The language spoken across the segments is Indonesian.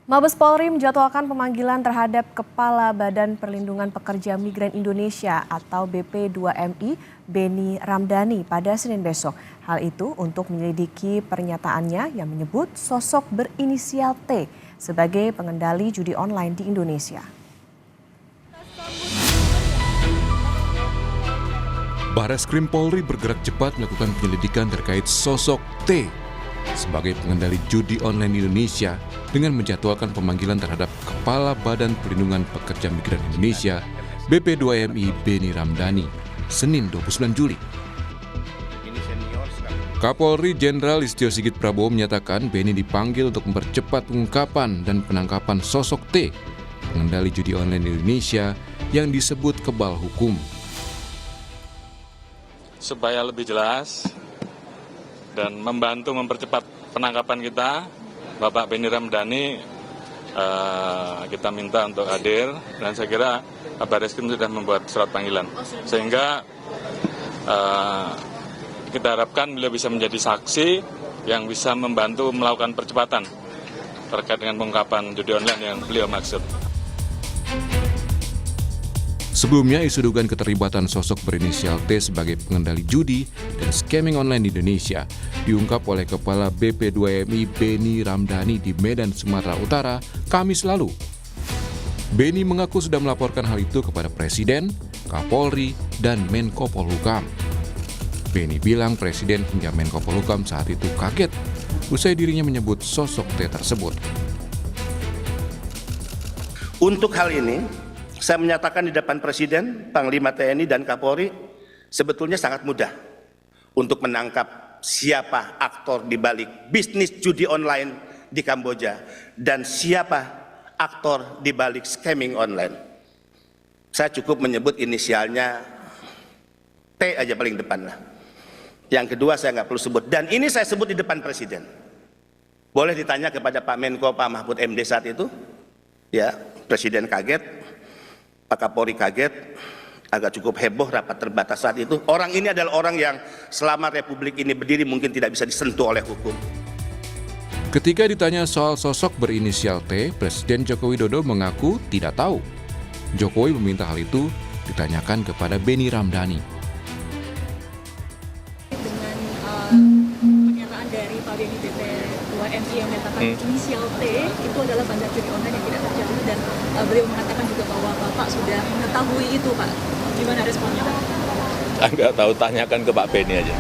Mabes Polri menjadwalkan pemanggilan terhadap Kepala Badan Perlindungan Pekerja Migran Indonesia atau BP2MI, Beni Ramdhani pada Senin besok. Hal itu untuk menyelidiki pernyataannya yang menyebut sosok berinisial T sebagai pengendali judi online di Indonesia. Barreskrim Polri bergerak cepat melakukan penyelidikan terkait sosok T sebagai pengendali judi online di Indonesia dengan menjadwalkan pemanggilan terhadap Kepala Badan Perlindungan Pekerja Migran Indonesia BP2MI Beni Ramdhani, Senin 29 Juli. Kapolri Jenderal Listio Sigit Prabowo menyatakan Beni dipanggil untuk mempercepat pengungkapan dan penangkapan sosok T, pengendali judi online di Indonesia yang disebut kebal hukum. Supaya lebih jelas dan membantu mempercepat penangkapan kita, Bapak Beni Ramdhani kita minta untuk hadir, dan saya kira Barreskrim sudah membuat surat panggilan. Sehingga kita harapkan beliau bisa menjadi saksi yang bisa membantu melakukan percepatan terkait dengan pengungkapan judi online yang beliau maksud. Sebelumnya, isu dugaan keterlibatan sosok berinisial T sebagai pengendali judi dan scamming online di Indonesia diungkap oleh Kepala BP2MI Beni Ramdhani di Medan, Sumatera Utara, Kamis lalu. Beni mengaku sudah melaporkan hal itu kepada Presiden, Kapolri, dan Menko Polhukam. Beni bilang Presiden hingga Menko Polhukam saat itu kaget usai dirinya menyebut sosok T tersebut. Untuk hal ini, saya menyatakan di depan Presiden, Panglima TNI, dan Kapolri, sebetulnya sangat mudah untuk menangkap siapa aktor di balik bisnis judi online di Kamboja dan siapa aktor di balik scamming online. Saya cukup menyebut inisialnya T aja paling depan lah. Yang kedua saya nggak perlu sebut, dan ini saya sebut di depan Presiden. Boleh ditanya kepada Pak Menko, Pak Mahfud MD saat itu, ya, Presiden kaget. Pak Kapolri kaget, agak cukup heboh rapat terbatas saat itu. Orang ini adalah orang yang selama Republik ini berdiri mungkin tidak bisa disentuh oleh hukum. Ketika ditanya soal sosok berinisial T, Presiden Joko Widodo mengaku tidak tahu. Jokowi meminta hal itu ditanyakan kepada Beni Ramdhani. Dengan pernyataan dari Pak Beni BP2MI yang menyatakan inisial T itu adalah bandar judi online yang tidak terjadi, dan beliau mengatakan juga bahwa Bapak sudah mengetahui itu, Pak. Gimana responnya, Pak? Saya nggak tahu, tanyakan ke Pak Beni aja.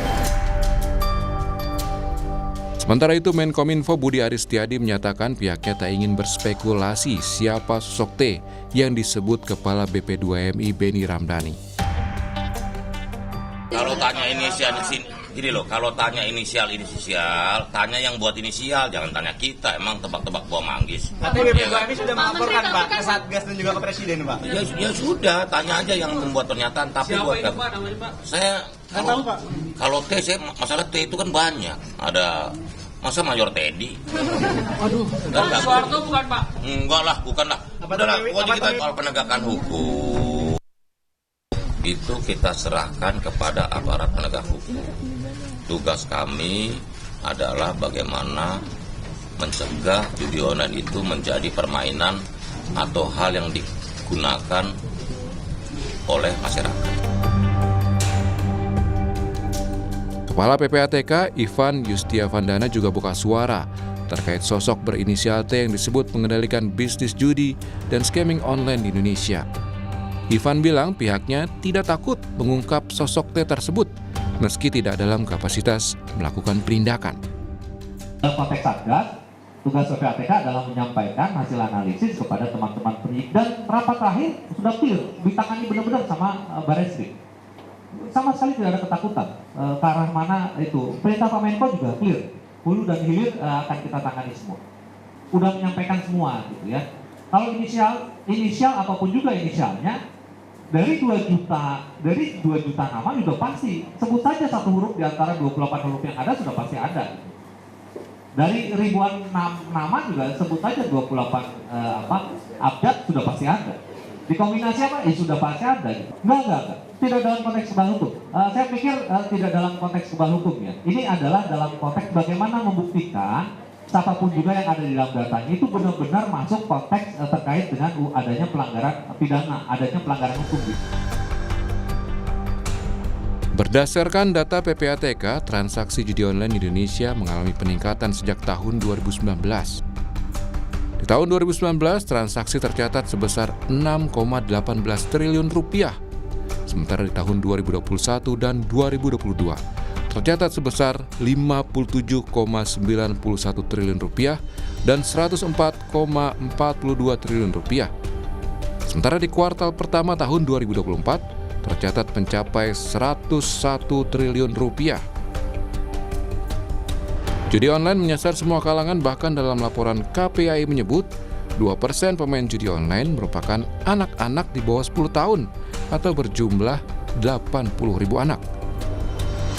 Sementara itu, Menkominfo Budi Aris Setiadi menyatakan pihaknya tak ingin berspekulasi siapa sosok T yang disebut Kepala BP2MI Beni Ramdhani. Kalau tanya inisial, gini loh, kalau tanya inisial, tanya yang buat inisial, jangan tanya kita, emang tebak-tebak buah manggis. Tapi BP2MI sudah melaporkan, Pak, ke Satgas dan juga ke Presiden, Pak. Ya sudah, tanya aja yang membuat pernyataan. Tapi siapa buat itu, Pak, namanya, Pak? Saya tahu, Pak. Kalau T, masalah T itu kan banyak. Ada masa Mayor Teddy. Aduh, Pak Soeharto bukan, Pak? Enggak lah, bukan lah. Udah, pokoknya kita soal penegakan hukum itu kita serahkan kepada aparat penegak hukum. Tugas kami adalah bagaimana mencegah judi online itu menjadi permainan atau hal yang digunakan oleh masyarakat. Kepala PPATK Ivan Yustiavandana juga buka suara terkait sosok berinisial T yang disebut mengendalikan bisnis judi dan scamming online di Indonesia. Ivan bilang pihaknya tidak takut mengungkap sosok T tersebut meski tidak dalam kapasitas melakukan penindakan. Dalam konteks Satgas, tugas PPATK adalah menyampaikan hasil analisis kepada teman-teman penyidik, dan rapat terakhir sudah clear, ditangani benar-benar sama Barreskrim. Sama sekali tidak ada ketakutan ke arah mana itu. Perintah Pak Menko juga clear, hulu dan hilir akan kita tangani semua. Udah menyampaikan semua gitu ya. Kalau inisial apapun juga inisialnya, dari 2 juta nama juga pasti. Sebut saja satu huruf di antara 28 huruf yang ada sudah pasti ada. Dari ribuan nama juga sebut saja 28 abjad sudah pasti ada. Dikombinasi apa? Sudah pasti ada. Enggak. Tidak dalam konteks kebal hukum. Saya pikir tidak dalam konteks kebal hukum ya. Ini adalah dalam konteks bagaimana membuktikan siapapun juga yang ada di dalam datanya itu benar-benar masuk konteks terkait dengan adanya pelanggaran pidana, adanya pelanggaran hukum. Berdasarkan data PPATK, transaksi judi online di Indonesia mengalami peningkatan sejak tahun 2019. Di tahun 2019, transaksi tercatat sebesar 6,18 triliun rupiah. Sementara di tahun 2021 dan 2022, tercatat sebesar 57,91 triliun rupiah dan 104,42 triliun rupiah. Sementara di kuartal pertama tahun 2024, tercatat mencapai 101 triliun rupiah. Judi online menyasar semua kalangan, bahkan dalam laporan KPAI menyebut 2% pemain judi online merupakan anak-anak di bawah 10 tahun atau berjumlah 80.000 anak.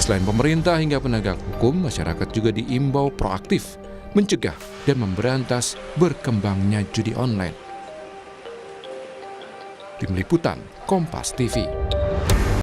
Selain pemerintah hingga penegak hukum, masyarakat juga diimbau proaktif, mencegah dan memberantas berkembangnya judi online. Tim Liputan Kompas TV.